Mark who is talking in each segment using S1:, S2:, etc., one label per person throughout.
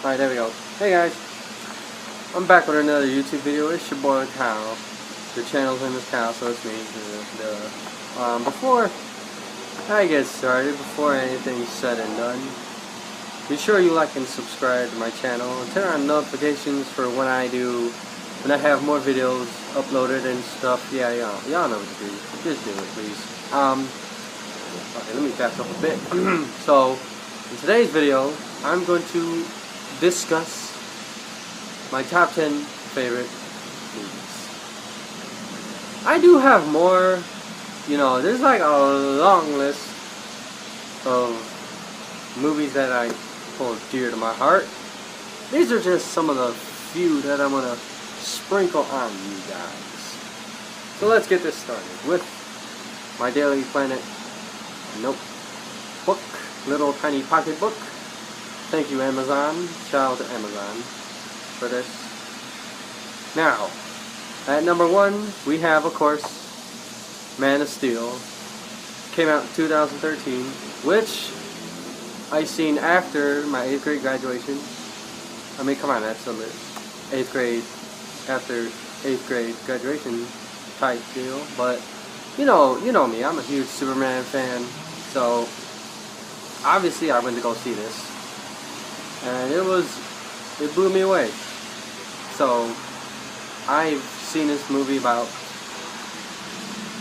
S1: Alright, there we go. Hey guys, I'm back with another YouTube video. It's your boy Kyle. The channel's name is Kyle, so it's me. Before I get started, before anything's said and done, be sure you like and subscribe to my channel and turn on notifications for when I have more videos uploaded and stuff. Yeah, y'all know what to do. Just do it, please. Okay, let me back up a bit. So, in today's video, I'm going to discuss my top 10 favorite movies. I do have more, there's like a long list of movies that I hold dear to my heart. These are just some of the few that I'm going to sprinkle on you guys. So let's get this started with my Daily Planet notebook, little tiny pocket book. Thank you, Amazon. Shout out to Amazon for this. Now, at number 1, we have, of course, Man of Steel. Came out in 2013, which I seen after my 8th grade graduation. I mean, come on, that's a 8th grade, after 8th grade graduation type deal. But, you know me, I'm a huge Superman fan, so obviously I went to go see this. And it blew me away. So, I've seen this movie about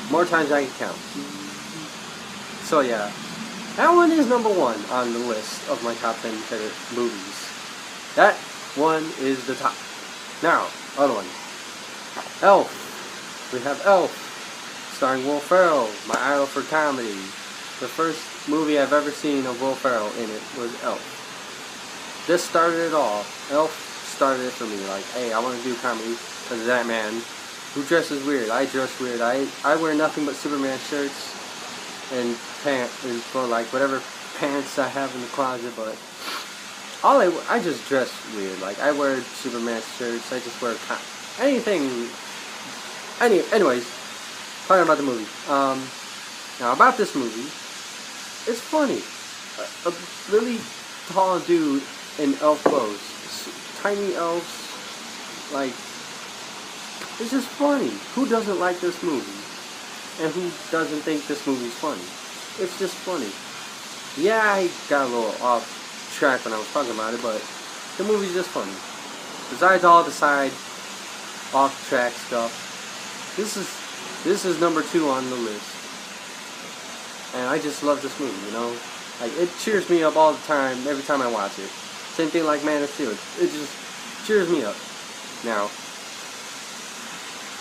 S1: more times than I can count. So yeah, that one is number 1 on the list of my top 10 favorite movies. That one is the top. Now, other one. Elf. We have Elf, starring Will Ferrell, my idol for comedy. The first movie I've ever seen of Will Ferrell in it was Elf. This started it all. Elf started it for me. Like, hey, I want to do comedy because of that man who dresses weird. I dress weird. I wear nothing but Superman shirts and pants, and for like whatever pants I have in the closet. But I just dress weird. Like, I wear Superman shirts. I just wear anything. Anyways, talking about the movie. Now about this movie, it's funny. A really tall dude in elf clothes, tiny elves, like, it's just funny. Who doesn't like this movie? And who doesn't think this movie's funny? It's just funny. Yeah, I got a little off track when I was talking about it, but the movie's just funny. Besides all the side off track stuff, this is number 2 on the list. And I just love this movie, Like, it cheers me up all the time, every time I watch it. Same thing like Man of Steel. It just cheers me up. Now,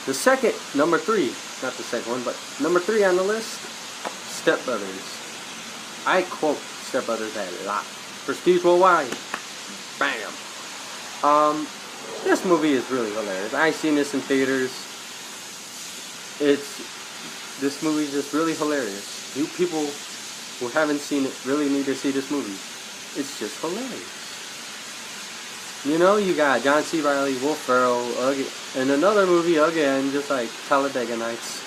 S1: the second, number 3, not the second one, but number 3 on the list, Step Brothers. I quote Step Brothers a lot. Prestige Worldwide. Bam. This movie is really hilarious. I've seen this in theaters. This movie is just really hilarious. You people who haven't seen it really need to see this movie. It's just hilarious. You got John C. Reilly, Will Ferrell, and another movie again, just like Talladega Nights.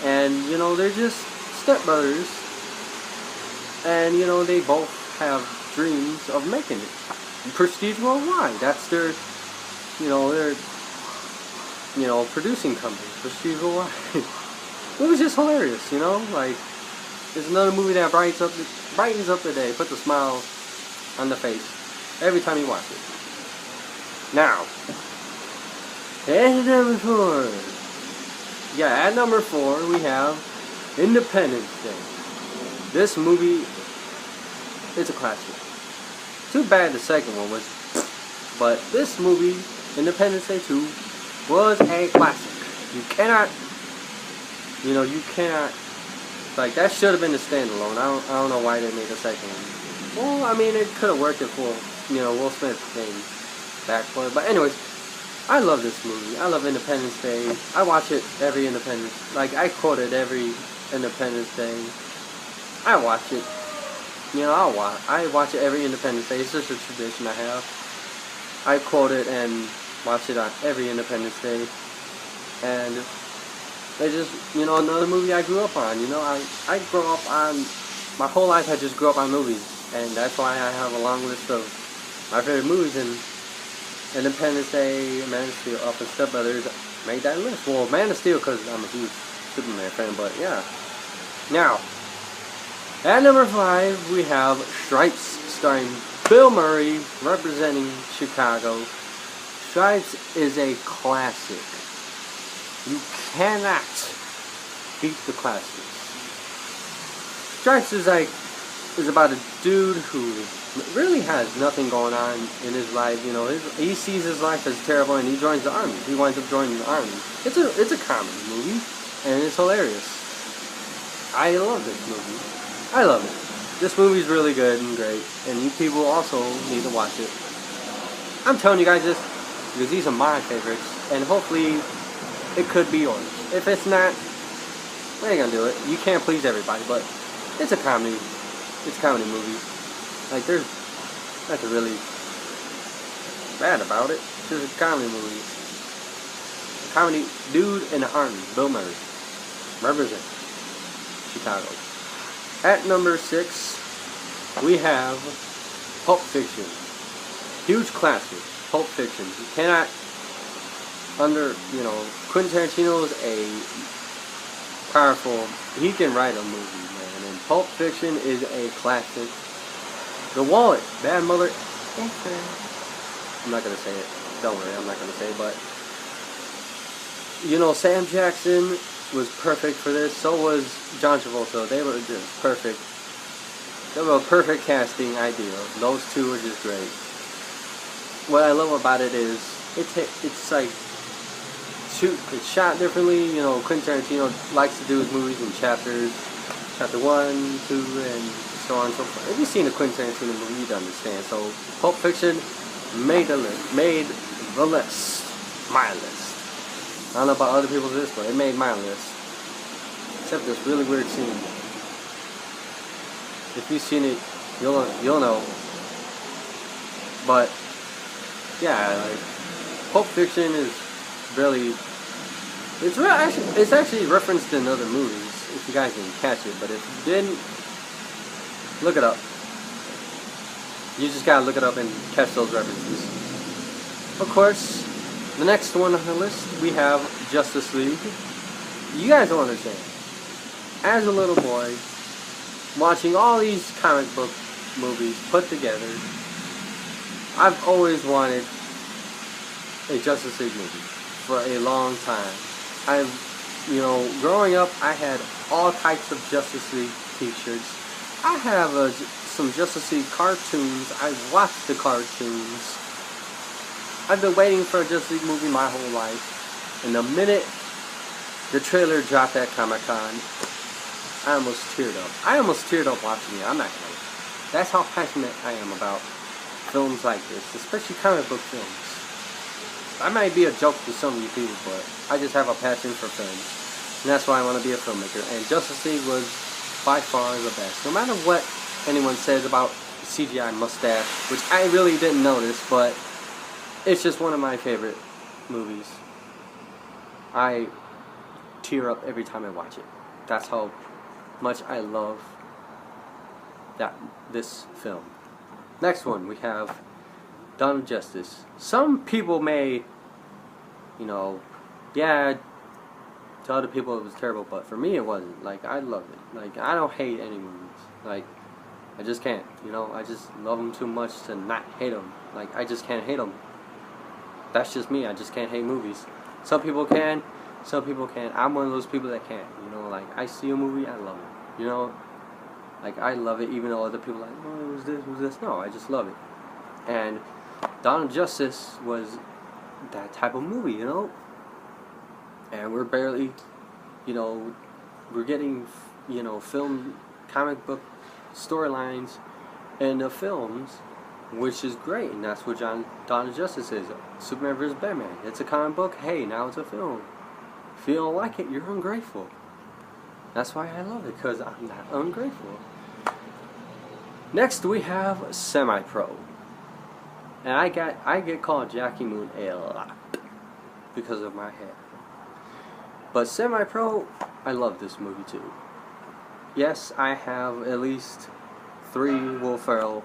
S1: And, they're just stepbrothers. And, they both have dreams of making it. Prestige Worldwide. That's their, producing company. Prestige Worldwide. It was just hilarious, Like, it's another movie that brightens up the day, puts a smile on the face every time you watch it. Now, at number 4. Yeah, at number 4 we have Independence Day. This movie, it's a classic. Too bad the second one was, but this movie, Independence Day 2, was a classic. You cannot, like, that should have been a standalone. I don't know why they made a second one. Well, I mean, it could have worked if Will Smith came back for it. But anyways, I love this movie. I love Independence Day. I watch it every Independence. Like, I quote it every Independence Day. I watch it. I watch it every Independence Day. It's just a tradition I have. I quote it and watch it on every Independence Day. And it's just, another movie I grew up on. I grew up on, my whole life I just grew up on movies. And that's why I have a long list of my favorite movies, and Independence Day, Man of Steel, Up and Step Brothers made that list. Well, Man of Steel because I'm a huge Superman fan, but yeah. Now, at number 5, we have Stripes, starring Bill Murray, representing Chicago. Stripes is a classic. You cannot beat the classics. Stripes is about a dude who really has nothing going on in his life. You know, he sees his life as terrible, and he joins the army. He winds up joining the army. It's a comedy movie, and it's hilarious. I love this movie. I love it. This movie is really good and great, and you people also need to watch it. I'm telling you guys this because these are my favorites, and hopefully it could be yours. If it's not, we ain't gonna do it. You can't please everybody, but it's a comedy. It's a comedy movie. Like, there's nothing really bad about it. It's just a comedy movie. A comedy dude in the army, Bill Murray. Represent Chicago. At number 6, we have Pulp Fiction. Huge classic, Pulp Fiction. You cannot Quentin Tarantino is a powerful, he can write a movie, man, and Pulp Fiction is a classic. The Wallet, Bad Mother, I'm not gonna say it, don't worry, I'm not gonna say it, but, you know, Sam Jackson was perfect for this, so was John Travolta. They were just perfect. They were a perfect casting idea. Those two were just great. What I love about it is, it's like, it's shot differently. You know, Quentin Tarantino likes to do his movies in chapters, chapter 1, 2, and so on and so forth. If you've seen a Quentin Tarantino movie, you'd understand. So, Pulp Fiction made the list. My list. I don't know about other people's list, but it made my list. Except this really weird scene. If you've seen it, you'll know. But yeah, like, Pulp Fiction is really, it's actually referenced in other movies, if you guys didn't catch it. But if you didn't, look it up. You just gotta look it up and catch those references. Of course, the next one on the list, we have Justice League. You guys don't understand. As a little boy, watching all these comic book movies put together, I've always wanted a Justice League movie for a long time. Growing up, I had all types of Justice League t-shirts. I have some Justice League cartoons. I watched the cartoons. I've been waiting for a Justice League movie my whole life. And the minute the trailer dropped at Comic-Con, I almost teared up. I almost teared up watching it. I'm not gonna. That's how passionate I am about films like this, especially comic book films. I might be a joke to some of you people, but I just have a passion for films. And that's why I want to be a filmmaker. And Justice League was by far the best. No matter what anyone says about CGI mustache, which I really didn't notice, but it's just one of my favorite movies. I tear up every time I watch it. That's how much I love this film. Next one, we have Dawn of Justice. Some people may, to other people it was terrible, but for me it wasn't. Like, I love it. Like, I don't hate any movies. Like, I just can't. I just love them too much to not hate them. Like, I just can't hate them. That's just me. I just can't hate movies. Some people can. Some people can't. I'm one of those people that can't. Like, I see a movie, I love it. Like, I love it even though other people are like, oh, who's this? No, I just love it. And Dawn of Justice was that type of movie, And we're barely, we're getting, film, comic book storylines in the films, which is great. And that's what Dawn of Justice is. Superman vs. Batman. It's a comic book. Hey, now it's a film. If you don't like it, you're ungrateful. That's why I love it, because I'm not ungrateful. Next, we have Semi-Pro. And I get called Jackie Moon a lot because of my hair. But Semi-Pro, I love this movie too. Yes, I have at least 3 Will Ferrell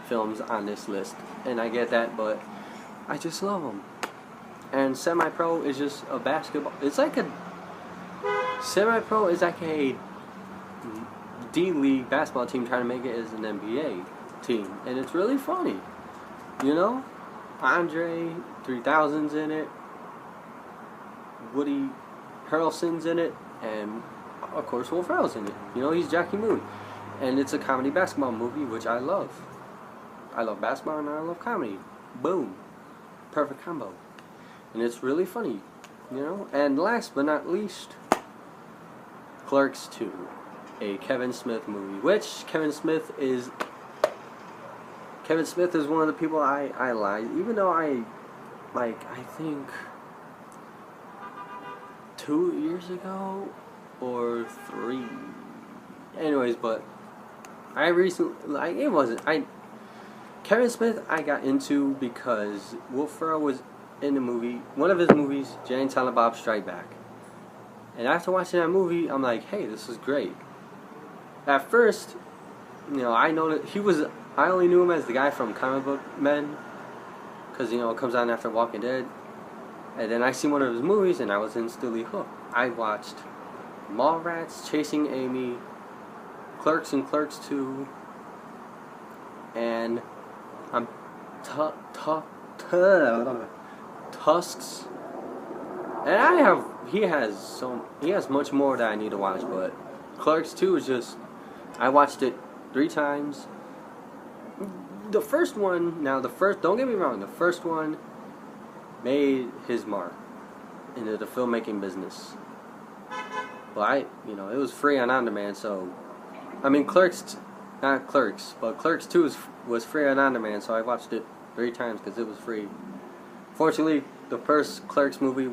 S1: films on this list, and I get that, but I just love them. And Semi-Pro is just a basketball. It's like a Semi-Pro is like a D-League basketball team trying to make it as an NBA team, and it's really funny. You know, Andre 3000's in it, Woody Harrelson's in it, and of course Will Ferrell's in it. You know, he's Jackie Moon, and it's a comedy basketball movie, which I love. I love basketball and I love comedy. Boom, perfect combo, and it's really funny. You know, and last but not least, Clerks 2, a Kevin Smith movie, which Kevin Smith is one of the people I like, even though I think 2 years ago or 3, anyways, but I recently, Kevin Smith I got into because Will Ferrell was in the movie, one of his movies, Jay and Silent Bob Strike Back. And after watching that movie, I'm like, hey, this is great. At first, you know, I only knew him as the guy from Comic Book Men, because, you know, it comes on after Walking Dead. And then I seen one of his movies, and I was instantly hooked. I watched Mallrats, Chasing Amy, Clerks and Clerks 2, and Tusks. And he has much more that I need to watch, but Clerks 2 is just, I watched it 3 times. The first one, don't get me wrong, the first one made his mark into the filmmaking business. But it was free on demand, so, I mean, Clerks 2 was free on demand, so I watched it 3 times because it was free. Fortunately, the first Clerks movie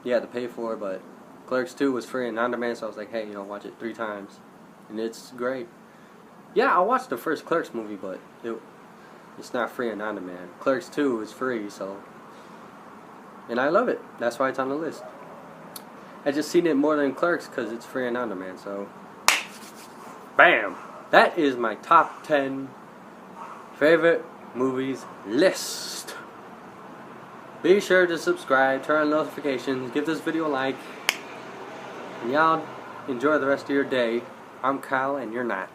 S1: you had to pay for, but Clerks 2 was free and on demand, so I was like, hey, watch it 3 times. And it's great. Yeah, I watched the first Clerks movie, but it's not free and on demand. Clerks 2 is free, so. And I love it. That's why it's on the list. I just seen it more than Clerks because it's free and on demand, so. Bam! That is my top 10 favorite movies list. Be sure to subscribe, turn on notifications, give this video a like, and y'all enjoy the rest of your day. I'm Kyle, and you're not.